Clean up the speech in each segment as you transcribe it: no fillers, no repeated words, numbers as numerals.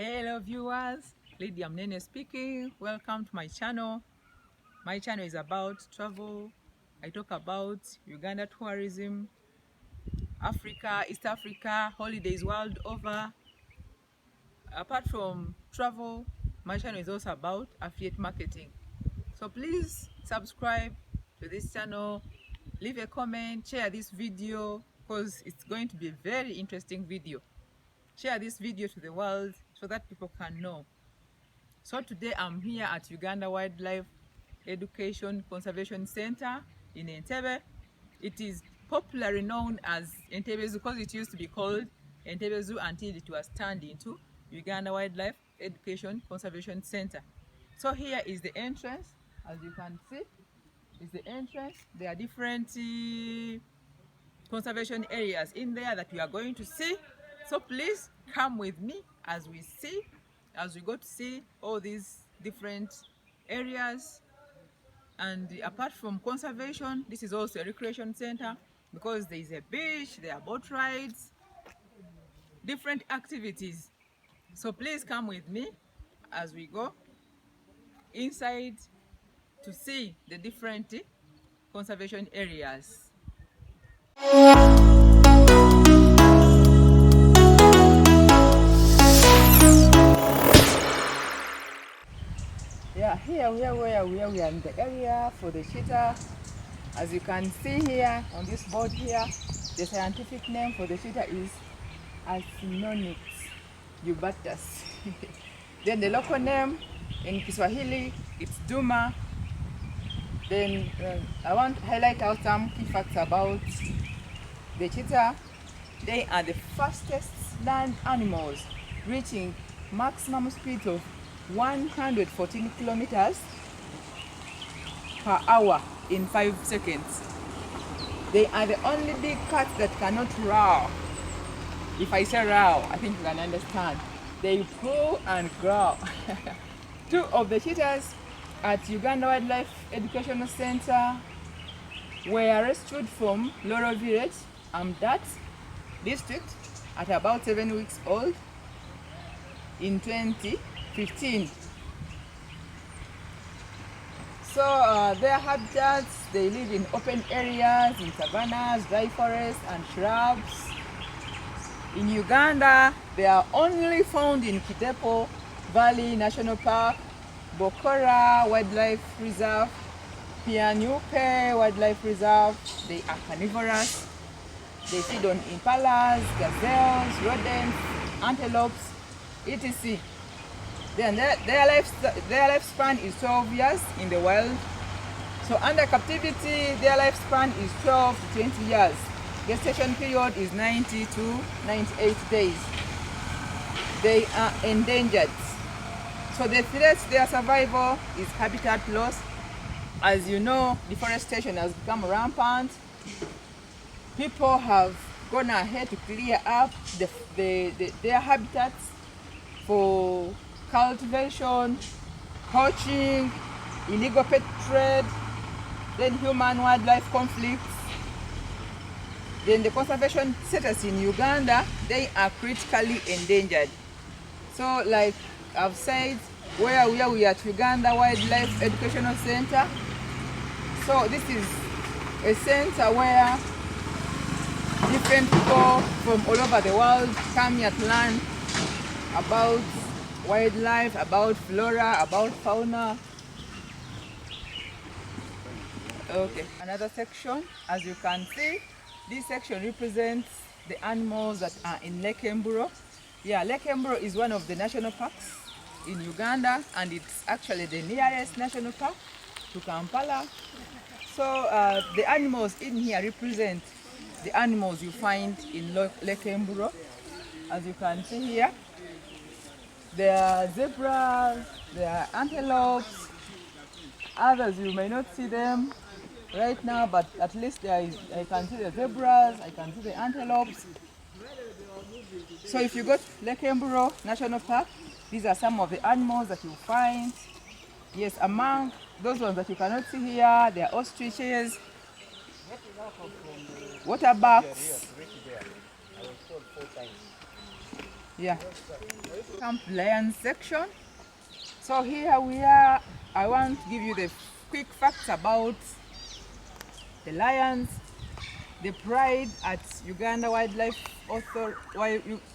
Hello viewers, Lydia Mnene speaking. Welcome to my channel. My channel is about travel. I talk about Uganda tourism, Africa, East Africa, holidays world over. Apart from travel, my channel is also about affiliate marketing. So please subscribe to this channel, leave a comment, share this video because it's going to be a very interesting video. Share this video to the world so that people can know. So today I'm here at Uganda Wildlife Education Conservation Center in Entebbe. It is popularly known as Entebbe Zoo because it used to be called Entebbe Zoo until it was turned into Uganda Wildlife Education Conservation Center. So here is the entrance. As you can see, is the entrance. There are different conservation areas in there that we are going to see. So please come with me as we go to see all these different areas. And apart from conservation, this is also a recreation center because there is a beach, there are boat rides, different activities. So please come with me as we go inside to see the different conservation areas. Yeah, here we are in the area for the cheetah. As you can see here on this board here, the scientific name for the cheetah is Originates ubatus. Then the local name in Kiswahili it's Duma. Then I want to highlight out some key facts about the cheetah. They are the fastest land animals, reaching maximum speed of 114 kilometers per hour in 5 seconds. They are the only big cats that cannot roar. If I say roar, I think you can understand. They purr and growl. Two of the cheetahs at Uganda Wildlife Educational Center were rescued from Loro Village, Amdat district at about 7 weeks old in 2015. So their habitats, they live in open areas, in savannas, dry forests and shrubs. In Uganda, they are only found in Kitepo Valley National Park, Bokora Wildlife Reserve, Pianyupe Wildlife Reserve. They are carnivorous. They feed on impalas, gazelles, rodents, antelopes, etc. Then their lifespan is 12 years in the wild. So under captivity, their lifespan is 12 to 20 years. Gestation period is 90 to 98 days. They are endangered. So the threat to their survival is habitat loss. As you know, deforestation has become rampant. People have gone ahead to clear up their habitats for cultivation, poaching, illegal pet trade, then human-wildlife conflicts. Then the conservation status in Uganda, they are critically endangered. So like I've said, where we are at Uganda Wildlife Educational Center. So this is a center where different people from all over the world come here to learn about wildlife, about flora, about fauna. Okay, another section, as you can see, this section represents the animals that are in Lake Mburo. Yeah, Lake Mburo is one of the national parks in Uganda, and it's actually the nearest national park to Kampala. So the animals in here represent the animals you find in Lake Mburo. As you can see here, there are zebras, there are antelopes, others you may not see them right now, but at least I can see the zebras, I can see the antelopes. So if you go to Lake Mburo National Park, these are some of the animals that you find. Yes, among those ones that you cannot see here, there are ostriches, waterbucks. Yeah. Camp lion section. So here we are. I want to give you the quick facts about the lions. The pride at Uganda Wildlife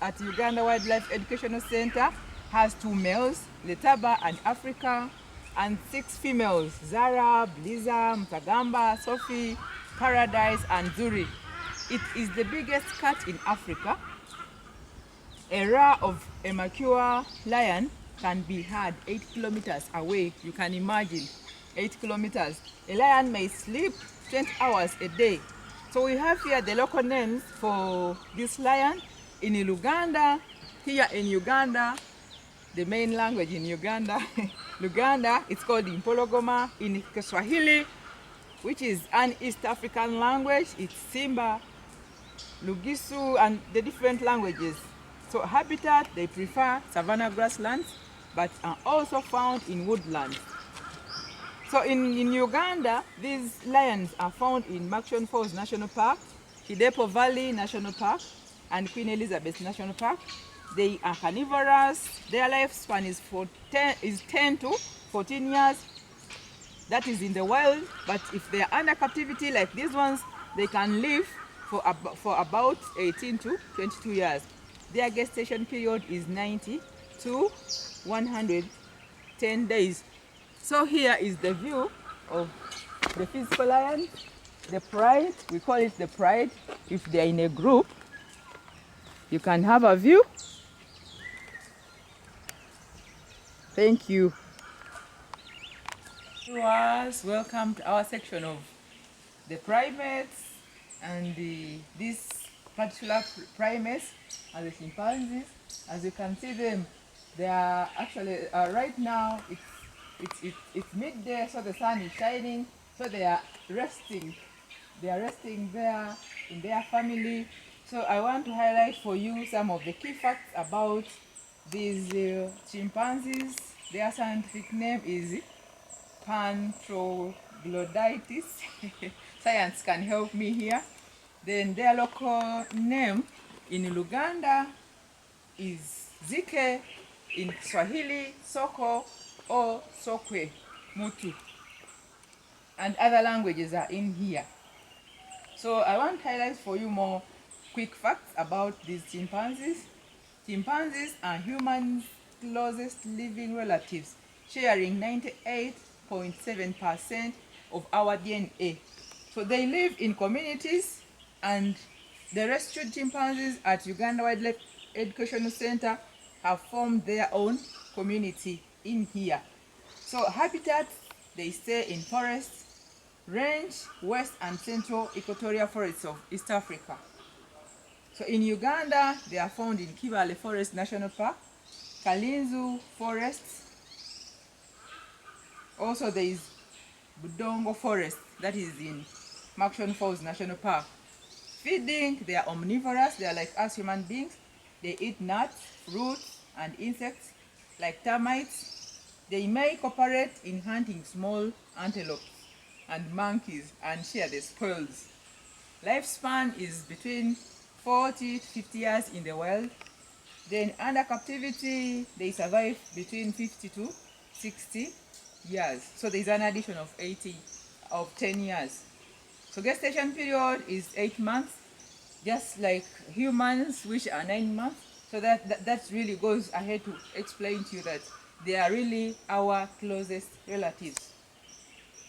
at Uganda Wildlife Educational Center has 2 males, Letaba and Africa, and 6 females, Zara, Bliza, Mtagamba, Sophie, Paradise, and Zuri. It is the biggest cat in Africa. A roar of a mature lion can be heard 8 kilometers away. You can imagine 8 kilometers. A lion may sleep 20 hours a day. So we have here the local names for this lion. In Uganda, here in Uganda, the main language in Uganda, Luganda, it's called Impologoma. In Kiswahili, which is an East African language, it's Simba, Lugisu, and the different languages. So habitat, they prefer savanna grasslands, but are also found in woodlands. So in Uganda, these lions are found in Murchison Falls National Park, Kidepo Valley National Park, and Queen Elizabeth National Park. They are carnivorous. Their lifespan is 10 to 14 years. That is in the wild, but if they are under captivity like these ones, they can live for about 18 to 22 years. Their gestation period is 90 to 110 days. So here is the view of the physical lion, the pride. We call it the pride. If they are in a group, you can have a view. Thank you. Viewers, welcome to our section of the primates, and these particular primates are the chimpanzees. As you can see them, they are actually right now it's midday, so the sun is shining, so they are resting. They are resting there in their family. So I want to highlight for you some of the key facts about these chimpanzees. Their scientific name is Pantrogloditis. Science can help me here. Then their local name in Uganda is Zike, in Swahili, Soko or Sokwe, Mutu. And other languages are in here. So I want to highlight for you more quick facts about these chimpanzees. Chimpanzees are humans' closest living relatives, sharing 98.7% of our DNA. So they live in communities, and the rescued chimpanzees at Uganda Wildlife Educational Center have formed their own community in here. So habitat, they stay in forests, range, west and central equatorial forests of East Africa. So in Uganda, they are found in Kibale Forest National Park, Kalinzu Forest. Also there is Budongo Forest, that is in Murchison Falls National Park. Feeding, they are omnivorous, they are like us human beings. They eat nuts, fruits, and insects like termites. They may cooperate in hunting small antelopes and monkeys and share the spoils. Lifespan is between 40 to 50 years in the wild. Then under captivity, they survive between 50 to 60 years. So there's an addition of 10 years. So gestation period is 8 months, just like humans, which are 9 months. So that really goes ahead to explain to you that they are really our closest relatives.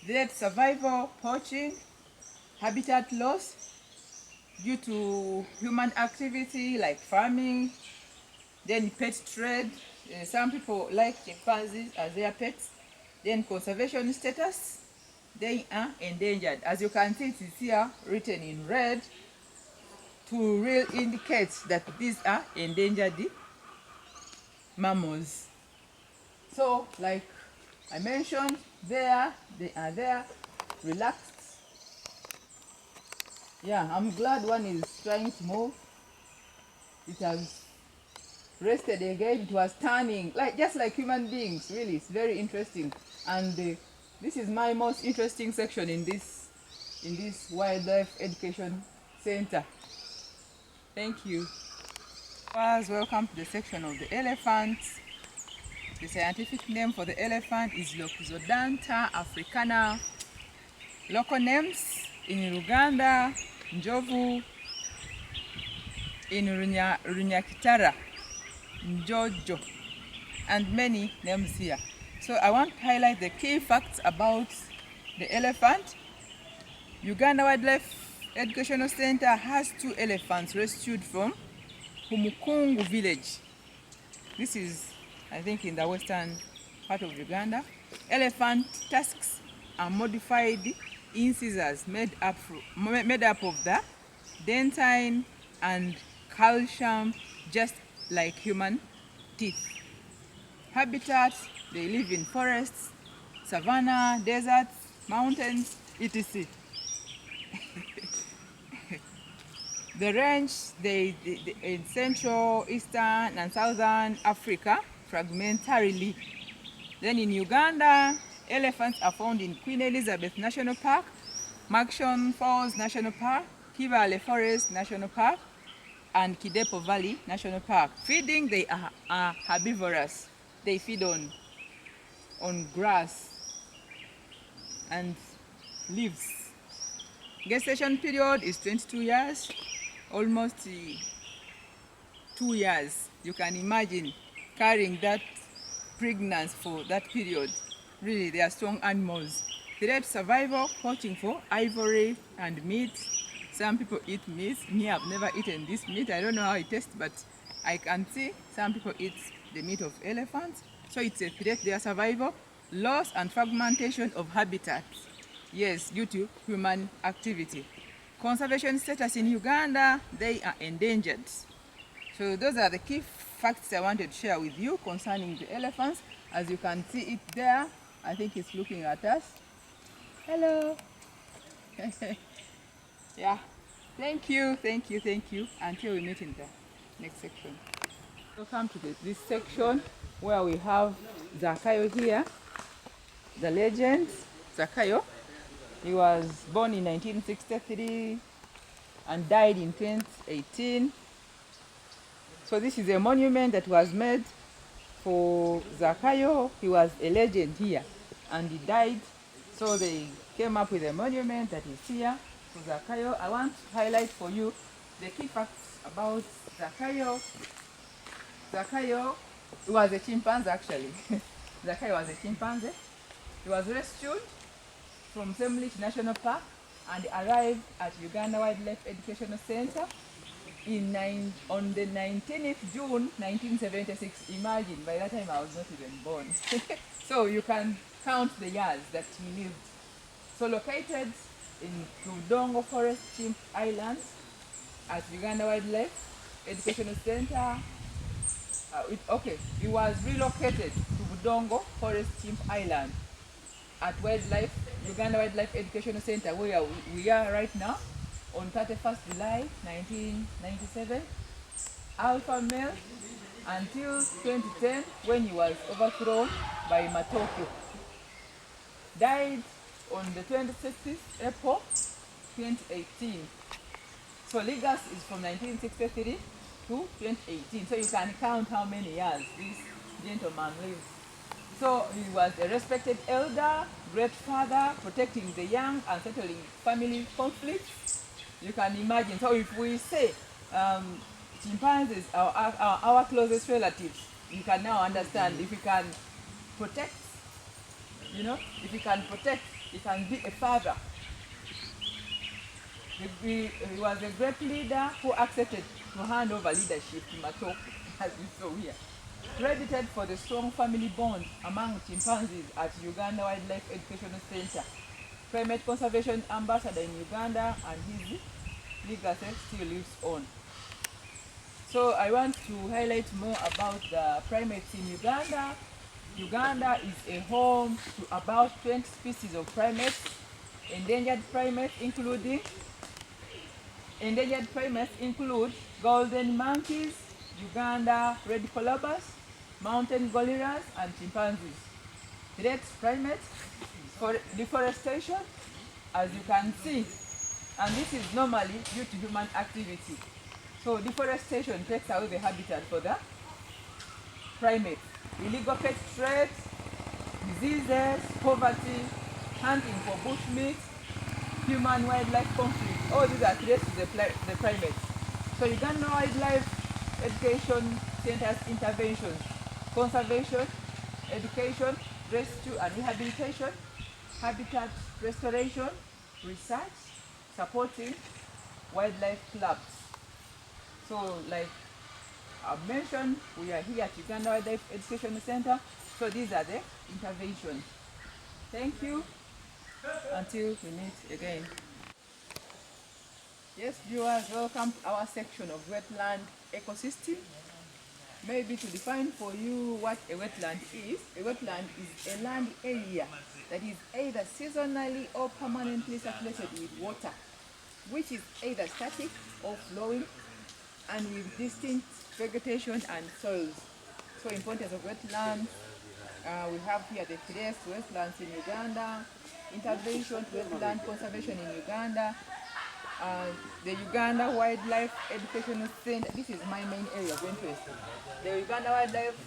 Then survival, poaching, habitat loss due to human activity like farming, then pet trade. Some people like chimpanzees as their pets. Then conservation status, they are endangered. As you can see, it is here written in red to really indicate that these are endangered mammals. So like I mentioned, they are there relaxed. Yeah, I'm glad one is trying to move. It has rested again. It was turning just like human beings. Really, it's very interesting. And this is my most interesting section in this wildlife education center. Thank you. Welcome to the section of the elephants. The scientific name for the elephant is Loxodonta africana. Local names in Uganda, Njovu, in Runyakitara, Njojo, and many names here. So I want to highlight the key facts about the elephant. Uganda Wildlife Educational Center has 2 elephants rescued from Humukungu village. This is, I think, in the western part of Uganda. Elephant tusks are modified incisors made up of the dentine and calcium, just like human teeth. Habitat: they live in forests, savanna, deserts, mountains, etc. The range in Central, Eastern, and Southern Africa fragmentarily. Then in Uganda, elephants are found in Queen Elizabeth National Park, Murchison Falls National Park, Kibale Forest National Park, and Kidepo Valley National Park. Feeding: they are herbivorous. They feed on grass and leaves. Gestation period is 22 years, almost 2 years. You can imagine carrying that pregnancy for that period. Really, they are strong animals. The rate survival: poaching for ivory and meat. Some people eat meat. Me, I've never eaten this meat. I don't know how it tastes, but I can see some people eat the meat of elephants. So it's a threat, their survival. Loss and fragmentation of habitats. Yes, due to human activity. Conservation status in Uganda: they are endangered. So those are the key facts I wanted to share with you concerning the elephants. As you can see it there, I think it's looking at us. Hello. Yeah, thank you. Until we meet in the next section. Welcome to this section where we have Zakayo here, the legend Zakayo. He was born in 1963 and died in 2018. So this is a monument that was made for Zakayo. He was a legend here and he died. So they came up with a monument that is here for Zakayo. I want to highlight for you the key facts about Zakayo. Zakayo was a chimpanzee actually. Zakayo was a chimpanzee. He was rescued from Semlich National Park and arrived at Uganda Wildlife Educational Center on the 19th June 1976. Imagine, by that time I was not even born. So you can count the years that he lived. So located in Budongo Forest Chimp Islands at Uganda Wildlife Educational Center. He was relocated to Budongo Forest Chimp Island at Uganda Wildlife Educational Center, where we are right now, on 31st July 1997. Alpha male until 2010, when he was overthrown by Matokyo. Died on the 26th April 2018. So legacy is from 1963 to 2018. So you can count how many years this gentleman lived. So he was a respected elder, great father, protecting the young and settling family conflicts. You can imagine. So if we say chimpanzees are our closest relatives, you can now understand. If you can protect, if you can protect, you can be a father. He was a great leader who accepted to hand over leadership to Matoko, as we saw here. Credited for the strong family bond among chimpanzees at Uganda Wildlife Educational Center. Primate conservation ambassador in Uganda, and his legacy still lives on. So I want to highlight more about the primates in Uganda. Uganda is a home to about 20 species of primates. Endangered primates include golden monkeys, Uganda red colobus, mountain gorillas, and chimpanzees. Threat: primates, for deforestation, as you can see, and this is normally due to human activity. So deforestation takes away the habitat for the primates. Illegal pet trade, diseases, poverty, hunting for bushmeat, human-wildlife conflict. All these are threats to the primates. So Uganda Wildlife Education Center's interventions: conservation, education, rescue and rehabilitation, habitat restoration, research, supporting wildlife clubs. So like I've mentioned, we are here at Uganda Wildlife Education Center. So these are the interventions. Thank you. Until we meet again. Yes, viewers, welcome to our section of wetland ecosystem. Maybe to define for you what a wetland is a land area that is either seasonally or permanently saturated with water, which is either static or flowing, and with distinct vegetation and soils. So importance of wetlands, we have here the place wetlands in Uganda, intervention to wetland conservation in Uganda, the Uganda Wildlife Education Center. This is my main area of interest. The Uganda Wildlife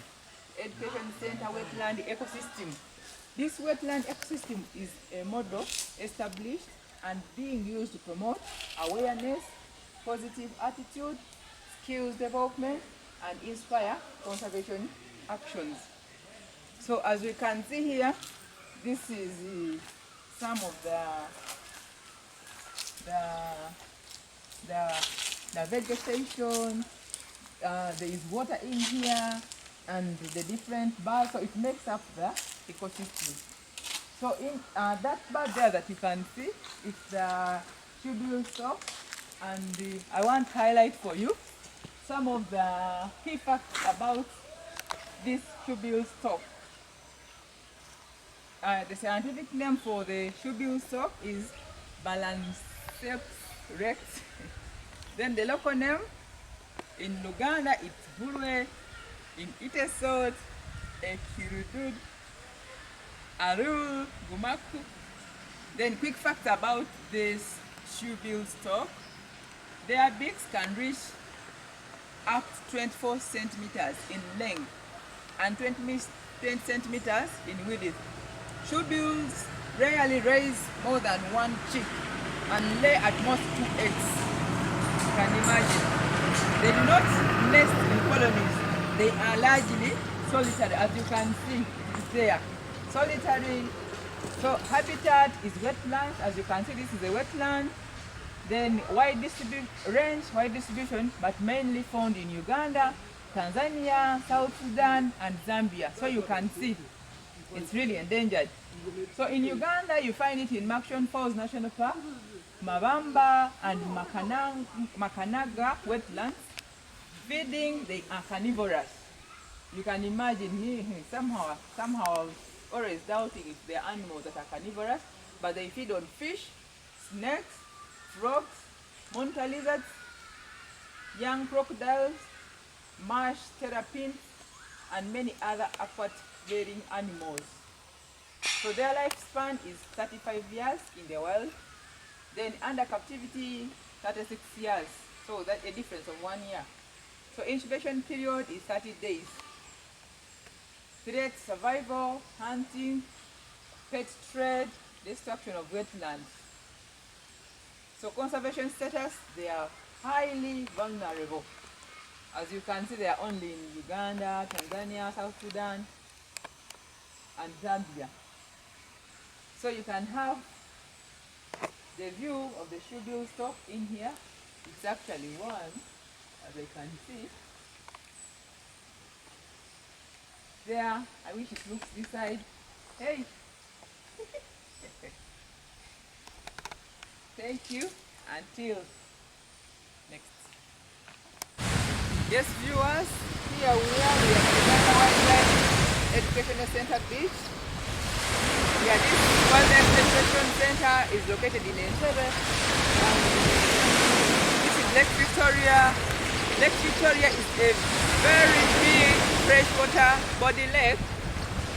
Education Center wetland ecosystem. This wetland ecosystem is a model established and being used to promote awareness, positive attitude, skills development, and inspire conservation actions. So as we can see here, this is some of the vegetation. There is water in here and the different birds, so it makes up the ecosystem. So in that bird there that you can see, it's the tubular stock, and I want to highlight for you some of the key facts about this tubular stock. The scientific name for the tubular stock is Balanceps rex. Then the local name in Uganda it's Bulwe, in Itesot, Ekirudud, Arul, Gumaku. Then quick fact about this tubular stock: their beaks can reach up to 24 centimeters in length and 20 centimeters in width. Tubules rarely raise more than one chick and lay at most 2 eggs. You can imagine. They do not nest in colonies. They are largely solitary, as you can see, it is there. Solitary. So habitat is wetlands. As you can see, this is a wetland. Then wide distribution, but mainly found in Uganda, Tanzania, South Sudan, and Zambia. So you can see it's really endangered. So in Uganda, you find it in Murchison Falls National Park, Mabamba and Makanaga wetlands. Feeding, they are carnivorous. You can imagine somehow I was always doubting if they are animals that are carnivorous, but they feed on fish, snakes, frogs, monitor lizards, young crocodiles, marsh terrapins, and many other aquatic-bearing animals. So their lifespan is 35 years in the wild, then under captivity 36 years, so that's a difference of 1 year. So incubation period is 30 days. Threat, survival, hunting, pet trade, destruction of wetlands. So conservation status, they are highly vulnerable. As you can see, they are only in Uganda, Tanzania, South Sudan, and Zambia. So you can have the view of the tubular stock in here. It's actually one, as I can see. There, I wish it looks this side. Hey! Thank you. Until next. Yes, viewers, here we are at the Uganda Wildlife Educational Center beach. Yeah, this Wildlife Education Center is located in Entebbe. This is Lake Victoria. Lake Victoria is a very big freshwater body lake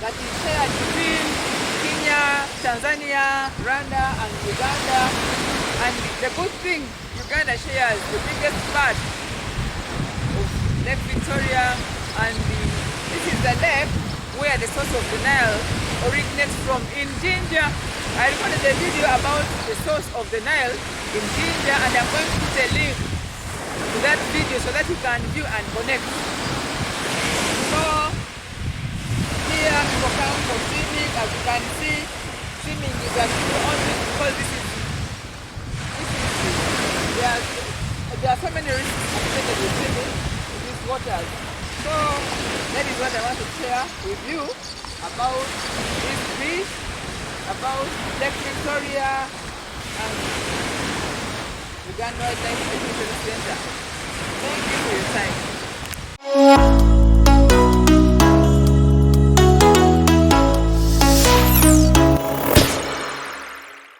that is shared between Kenya, Tanzania, Rwanda, and Uganda. And the good thing, Uganda shares the biggest part Lake Victoria, and this is the lake where the source of the Nile originates from in Ginger. I recorded a video about the source of the Nile in Ginger, and I'm going to put a link to that video so that you can view and connect. So here people come for swimming. As you can see, swimming is actually only because there are so many risks associated with swimming in these waters. So that is what I want to share with you about this beach, about Lake Victoria and Uganda Wildlife Education Center. Thank you for your time.